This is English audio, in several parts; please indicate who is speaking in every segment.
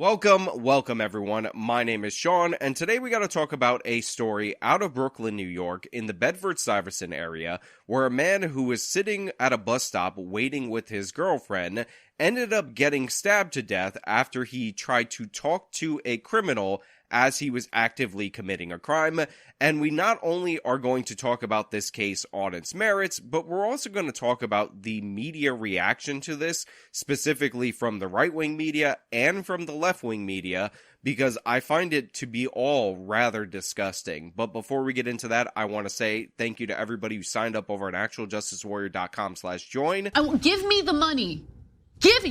Speaker 1: Welcome everyone. My name is Sean, and today we got to talk about a story out of Brooklyn, New York, in the Bedford-Stuyvesant area, where a man who was sitting at a bus stop waiting with his girlfriend ended up getting stabbed to death after he tried to talk to a criminal as he was actively committing a crime. And we not only are going to talk about this case on its merits, but we're also going to talk about the media reaction to this, specifically from the right-wing media and from the left-wing media, because I find it to be all rather disgusting. But before we get into that, I want to say thank you to everybody who signed up over at actualjusticewarrior.com/join.
Speaker 2: Give me the money. Give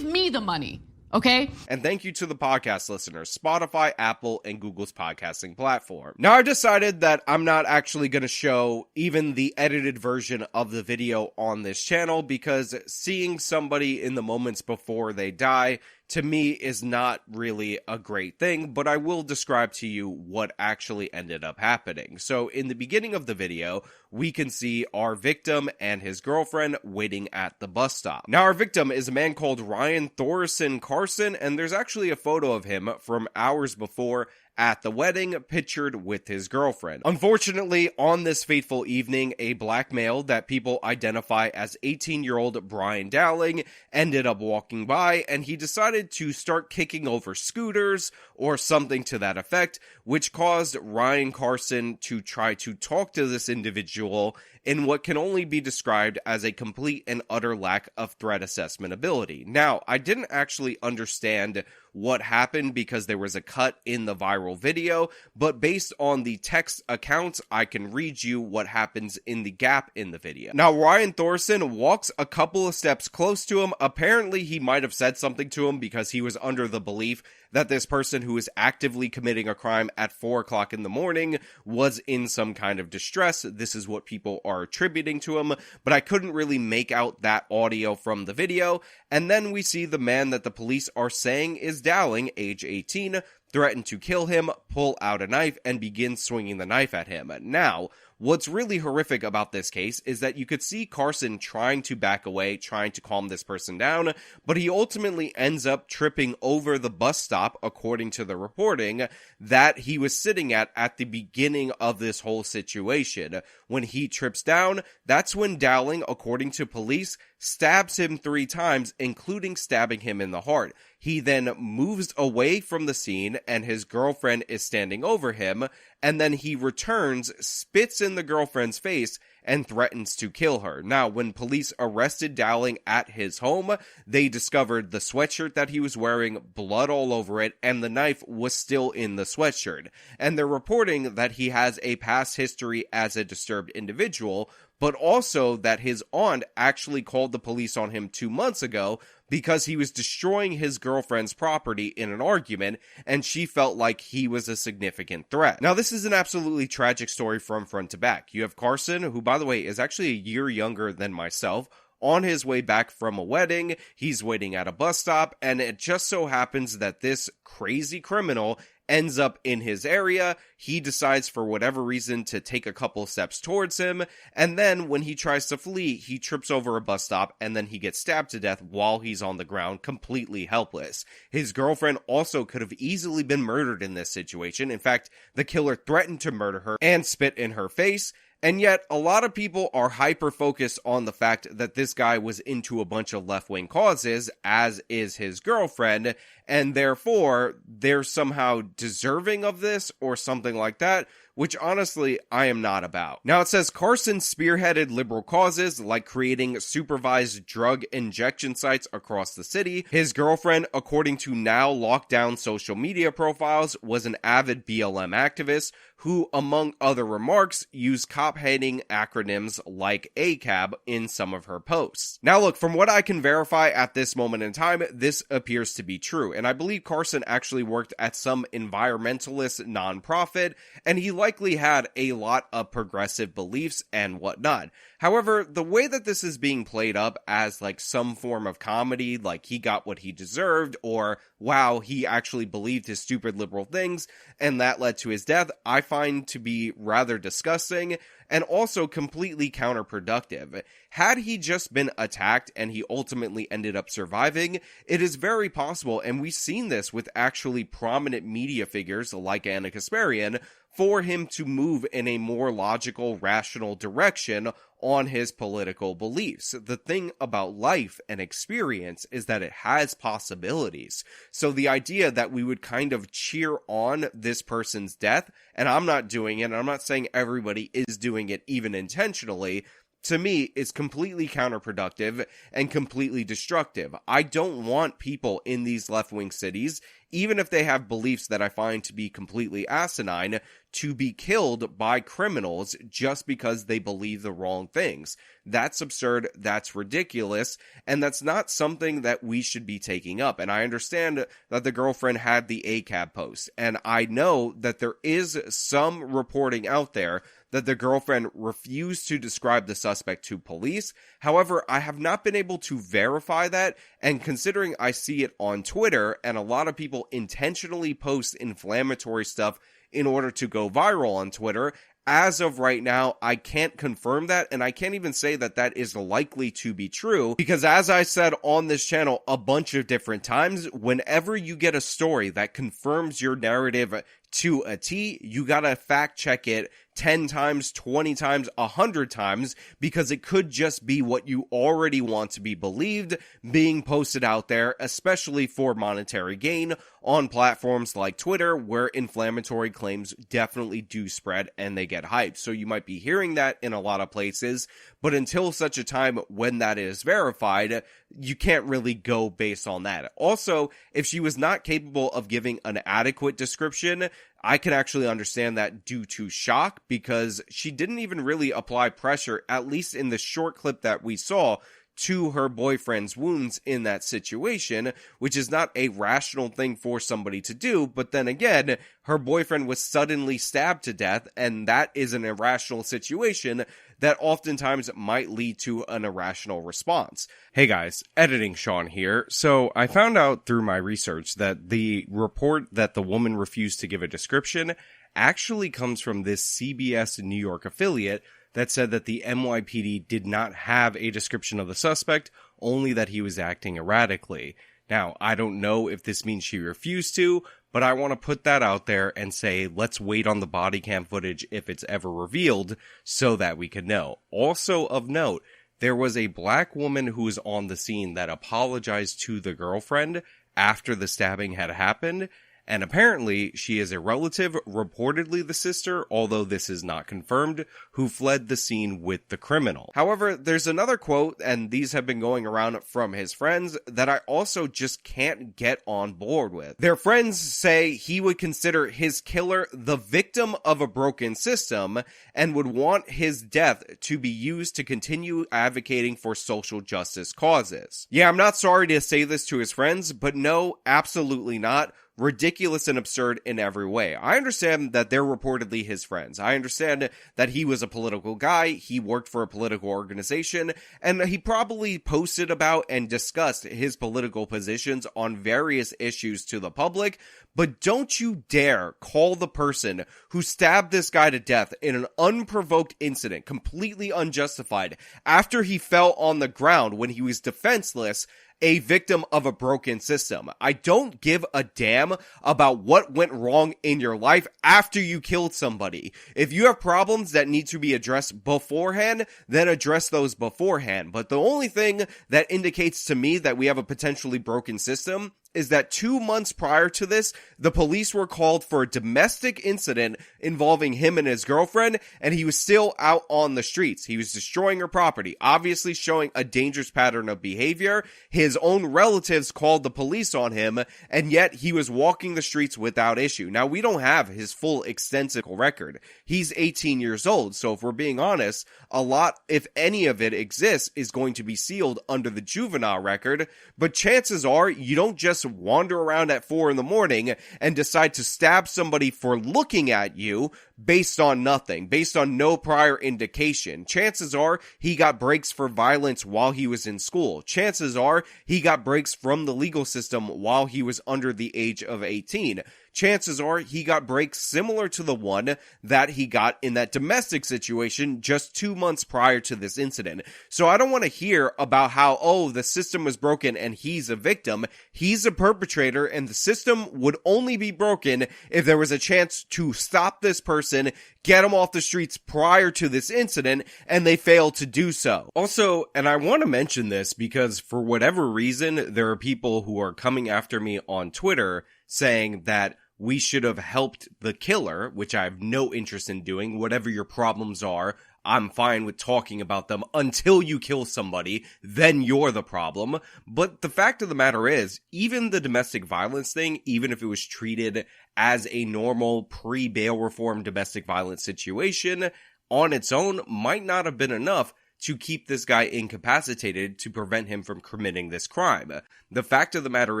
Speaker 2: me the money. Okay?
Speaker 1: And thank you to the podcast listeners, Spotify, Apple, and Google's podcasting platform. Now, I've decided that I'm not actually going to show even the edited version of the video on this channel because seeing somebody in the moments before they die, to me, is not really a great thing, but I will describe to you what actually ended up happening. So, in the beginning of the video, we can see our victim and his girlfriend waiting at the bus stop. Now, our victim is a man called Ryan Thoresen Carson, and there's actually a photo of him from hours before at the wedding, pictured with his girlfriend. Unfortunately, on this fateful evening, a black male that people identify as 18-year-old Brian Dowling ended up walking by, and he decided to start kicking over scooters or something to that effect, which caused Ryan Carson to try to talk to this individual in what can only be described as a complete and utter lack of threat assessment ability. Now, I didn't actually understand what happened because there was a cut in the viral video, but based on the text accounts, I can read you what happens in the gap in the video. Now, Ryan Thoresen walks a couple of steps close to him. Apparently, he might have said something to him because he was under the belief that this person who is actively committing a crime at 4 o'clock in the morning was in some kind of distress. This is what people are attributing to him, but I couldn't really make out that audio from the video. And then we see the man that the police are saying is Dowling, age 18, threaten to kill him, pull out a knife, and begin swinging the knife at him. Now, what's really horrific about this case is that you could see Carson trying to back away, trying to calm this person down, but he ultimately ends up tripping over the bus stop, according to the reporting, that he was sitting at the beginning of this whole situation. When he trips down, that's when Dowling, according to police, stabs him 3 times, including stabbing him in the heart. He then moves away from the scene, and his girlfriend is standing over him, and then he returns, spits in the girlfriend's face, and threatens to kill her. Now, when police arrested Dowling at his home, they discovered the sweatshirt that he was wearing, blood all over it, and the knife was still in the sweatshirt. And they're reporting that he has a past history as a disturbed individual, but also that his aunt actually called the police on him 2 months ago because he was destroying his girlfriend's property in an argument, and she felt like he was a significant threat. Now, this is an absolutely tragic story from front to back. You have Carson, who, by the way, is actually a year younger than myself, on his way back from a wedding. He's waiting at a bus stop, and it just so happens that this crazy criminal ends up in his area. He decides for whatever reason to take a couple steps towards him, and then when he tries to flee, he trips over a bus stop, and then he gets stabbed to death while he's on the ground, completely helpless. His girlfriend also could have easily been murdered in this situation. In fact, the killer threatened to murder her and spit in her face. And yet, a lot of people are hyper-focused on the fact that this guy was into a bunch of left-wing causes, as is his girlfriend, and therefore, they're somehow deserving of this, or something like that, which honestly, I am not about. Now, it says Carson spearheaded liberal causes, like creating supervised drug injection sites across the city. His girlfriend, according to now locked down social media profiles, was an avid BLM activist, who, among other remarks, used cop-hating acronyms like ACAB in some of her posts. Now look, from what I can verify at this moment in time, this appears to be true, and I believe Carson actually worked at some environmentalist nonprofit, and he likely had a lot of progressive beliefs and whatnot. However, the way that this is being played up as like some form of comedy, like he got what he deserved, or wow, he actually believed his stupid liberal things and that led to his death, I find to be rather disgusting and also completely counterproductive. Had he just been attacked and he ultimately ended up surviving, it is very possible, and we've seen this with actually prominent media figures like Anna Kasparian, for him to move in a more logical, rational direction on his political beliefs. The thing about life and experience is that it has possibilities. So the idea that we would kind of cheer on this person's death, and I'm not doing it, and I'm not saying everybody is doing it even intentionally, to me, is completely counterproductive and completely destructive. I don't want people in these left-wing cities, even if they have beliefs that I find to be completely asinine, to be killed by criminals just because they believe the wrong things. That's absurd, that's ridiculous, and that's not something that we should be taking up. And I understand that the girlfriend had the ACAB post, and I know that there is some reporting out there that the girlfriend refused to describe the suspect to police. However, I have not been able to verify that, and considering I see it on Twitter, and a lot of people intentionally post inflammatory stuff in order to go viral on Twitter, as of right now, I can't confirm that, and I can't even say that that is likely to be true, because as I said on this channel a bunch of different times, whenever you get a story that confirms your narrative to a T, you gotta fact check it 10 times, 20 times, 100 times, because it could just be what you already want to be believed being posted out there, especially for monetary gain on platforms like Twitter, where inflammatory claims definitely do spread and they get hyped. So you might be hearing that in a lot of places, but until such a time when that is verified, you can't really go based on that. Also, if she was not capable of giving an adequate description, I can actually understand that due to shock, because she didn't even really apply pressure, at least in the short clip that we saw, to her boyfriend's wounds in that situation, which is not a rational thing for somebody to do. But then again, her boyfriend was suddenly stabbed to death, and that is an irrational situation that oftentimes might lead to an irrational response. Hey guys, Editing Sean here. So I found out through my research that the report that the woman refused to give a description actually comes from this CBS New York affiliate that said that the NYPD did not have a description of the suspect, only that he was acting erratically. Now, I don't know if this means she refused to, but I want to put that out there and say, let's wait on the body cam footage if it's ever revealed so that we can know. Also of note, there was a black woman who was on the scene that apologized to the girlfriend after the stabbing had happened, and apparently she is a relative, reportedly the sister, although this is not confirmed, who fled the scene with the criminal. However, there's another quote, and these have been going around from his friends, that I also just can't get on board with. Their friends say he would consider his killer the victim of a broken system, and would want his death to be used to continue advocating for social justice causes. Yeah, I'm not sorry to say this to his friends, but no, absolutely not. Ridiculous and absurd in every way. I understand that they're reportedly his friends. I understand that he was a political guy, he worked for a political organization, and he probably posted about and discussed his political positions on various issues to the public, but don't you dare call the person who stabbed this guy to death in an unprovoked incident, completely unjustified, after he fell on the ground when he was defenseless, a victim of a broken system. I don't give a damn about what went wrong in your life after you killed somebody. If you have problems that need to be addressed beforehand, then address those beforehand. But the only thing that indicates to me that we have a potentially broken system is that 2 months prior to this, the police were called for a domestic incident involving him and his girlfriend, and he was still out on the streets. He was destroying her property, obviously showing a dangerous pattern of behavior. His own relatives called the police on him, and yet he was walking the streets without issue. Now, we don't have his full extensive record. He's 18 years old, so if we're being honest, a lot, if any of it exists, is going to be sealed under the juvenile record, but chances are you don't just just wander around at 4 in the morning and decide to stab somebody for looking at you based on nothing, based on no prior indication. Chances are he got breaks for violence while he was in school. Chances are he got breaks from the legal system while he was under the age of 18. Chances are he got breaks similar to the one that he got in that domestic situation just 2 months prior to this incident. So I don't want to hear about how, oh, the system was broken and he's a victim. He's a perpetrator, and the system would only be broken if there was a chance to stop this person, get him off the streets prior to this incident, and they failed to do so. Also, and I want to mention this because for whatever reason, there are people who are coming after me on Twitter saying that we should have helped the killer, which I have no interest in doing. Whatever your problems are, I'm fine with talking about them until you kill somebody, then you're the problem. But the fact of the matter is, even the domestic violence thing, even if it was treated as a normal pre-bail reform domestic violence situation, on its own might not have been enough to keep this guy incapacitated to prevent him from committing this crime. The fact of the matter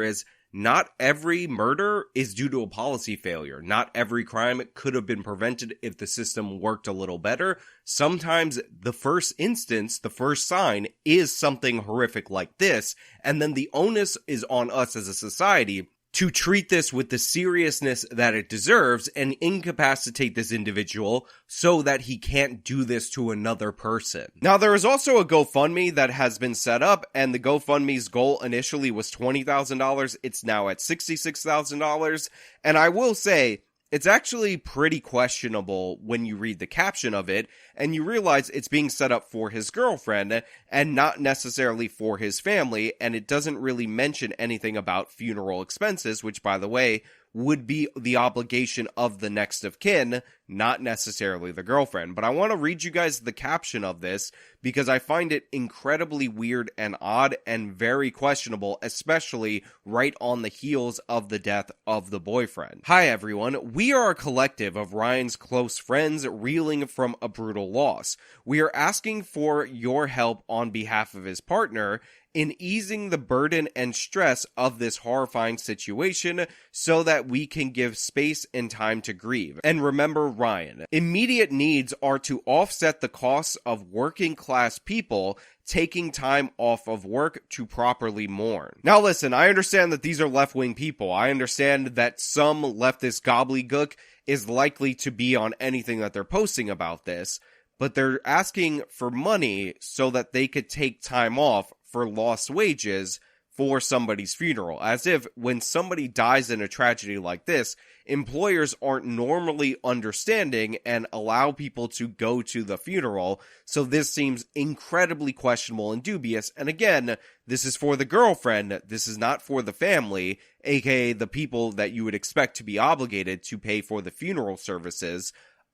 Speaker 1: is, not every murder is due to a policy failure. Not every crime could have been prevented if the system worked a little better. Sometimes the first instance, the first sign, is something horrific like this, and then the onus is on us as a society to treat this with the seriousness that it deserves and incapacitate this individual so that he can't do this to another person. Now, there is also a GoFundMe that has been set up, and the GoFundMe's goal initially was $20,000. It's now at $66,000, and I will say, it's actually pretty questionable when you read the caption of it, and you realize it's being set up for his girlfriend, and not necessarily for his family, and it doesn't really mention anything about funeral expenses, which, by the way, would be the obligation of the next of kin, not necessarily the girlfriend. But I want to read you guys the caption of this, because I find it incredibly weird and odd and very questionable, especially right on the heels of the death of the boyfriend. Hi everyone, we are a collective of Ryan's close friends reeling from a brutal loss. We are asking for your help on behalf of his partner in easing the burden and stress of this horrifying situation so that we can give space and time to grieve. And remember Ryan. Immediate needs are to offset the costs of working class people taking time off of work to properly mourn. Now listen, I understand that these are left-wing people. I understand that some leftist gobbledygook is likely to be on anything that they're posting about this, but they're asking for money so that they could take time off for lost wages for somebody's funeral. As if when somebody dies in a tragedy like this, employers aren't normally understanding and allow people to go to the funeral. So this seems incredibly questionable and dubious. And again, this is for the girlfriend. This is not for the family, aka the people that you would expect to be obligated to pay for the funeral services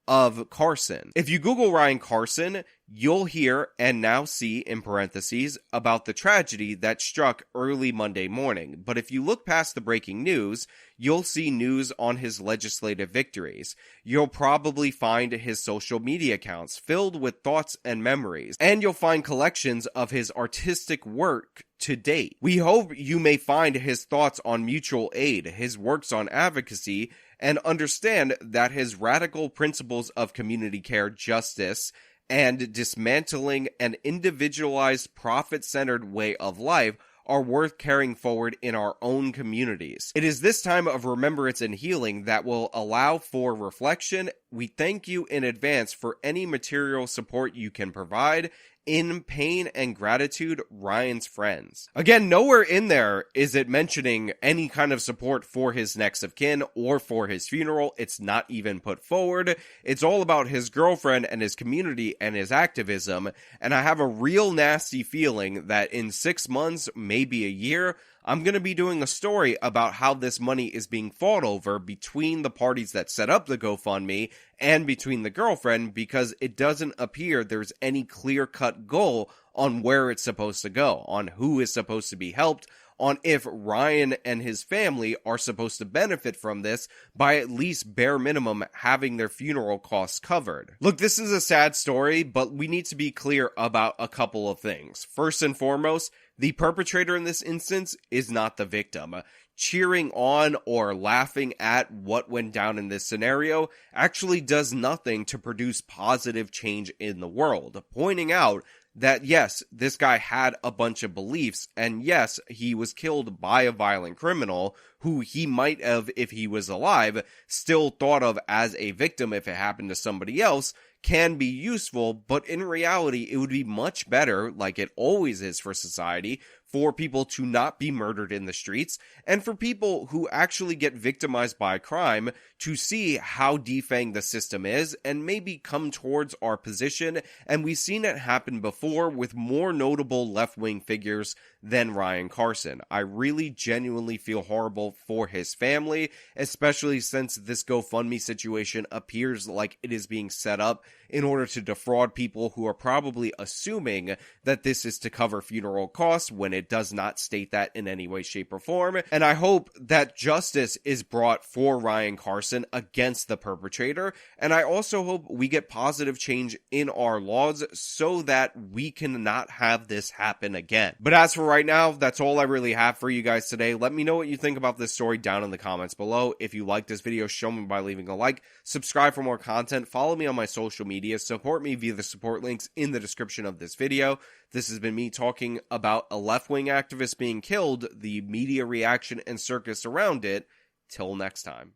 Speaker 1: of Carson. If you Google Ryan Carson, you'll hear and now see in parentheses about the tragedy that struck early Monday morning. But if you look past the breaking news, you'll see news on his legislative victories. You'll probably find his social media accounts filled with thoughts and memories, and you'll find collections of his artistic work to date. We hope you may find his thoughts on mutual aid, his works on advocacy, and understand that his radical principles of community care, justice, and dismantling an individualized, profit-centered way of life are worth carrying forward in our own communities. It is this time of remembrance and healing that will allow for reflection. We thank you in advance for any material support you can provide. In pain and gratitude, Ryan's friends. Again, nowhere in there is it mentioning any kind of support for his next of kin or for his funeral. It's not even put forward. It's all about his girlfriend and his community and his activism. And I have a real nasty feeling that in 6 months, maybe a year, I'm going to be doing a story about how this money is being fought over between the parties that set up the GoFundMe and between the girlfriend, because it doesn't appear there's any clear-cut goal on where it's supposed to go, on who is supposed to be helped, on if Ryan and his family are supposed to benefit from this by at least bare minimum having their funeral costs covered. Look, this is a sad story, but we need to be clear about a couple of things. First and foremost, the perpetrator in this instance is not the victim. cheering on or laughing at what went down in this scenario actually does nothing to produce positive change in the world, pointing out that yes, this guy had a bunch of beliefs, and yes, he was killed by a violent criminal who he might have, if he was alive, still thought of as a victim if it happened to somebody else, can be useful, but in reality, it would be much better, like it always is for society, for people to not be murdered in the streets, and for people who actually get victimized by crime to see how defanged the system is, and maybe come towards our position, and we've seen it happen before with more notable left-wing figures than Ryan Carson. I really genuinely feel horrible for his family, especially since this GoFundMe situation appears like it is being set up in order to defraud people who are probably assuming that this is to cover funeral costs when it does not state that in any way, shape, or form. And I hope that justice is brought for Ryan Carson against the perpetrator. And I also hope we get positive change in our laws so that we can not have this happen again. But as for right now, that's all I really have for you guys today. Let me know what you think about this story down in the comments below. If you like this video, show me by leaving a like, subscribe for more content, follow me on my social media, support me via the support links in the description of this video. This has been me talking about a left-wing activist being killed, the media reaction and circus around it. Till next time.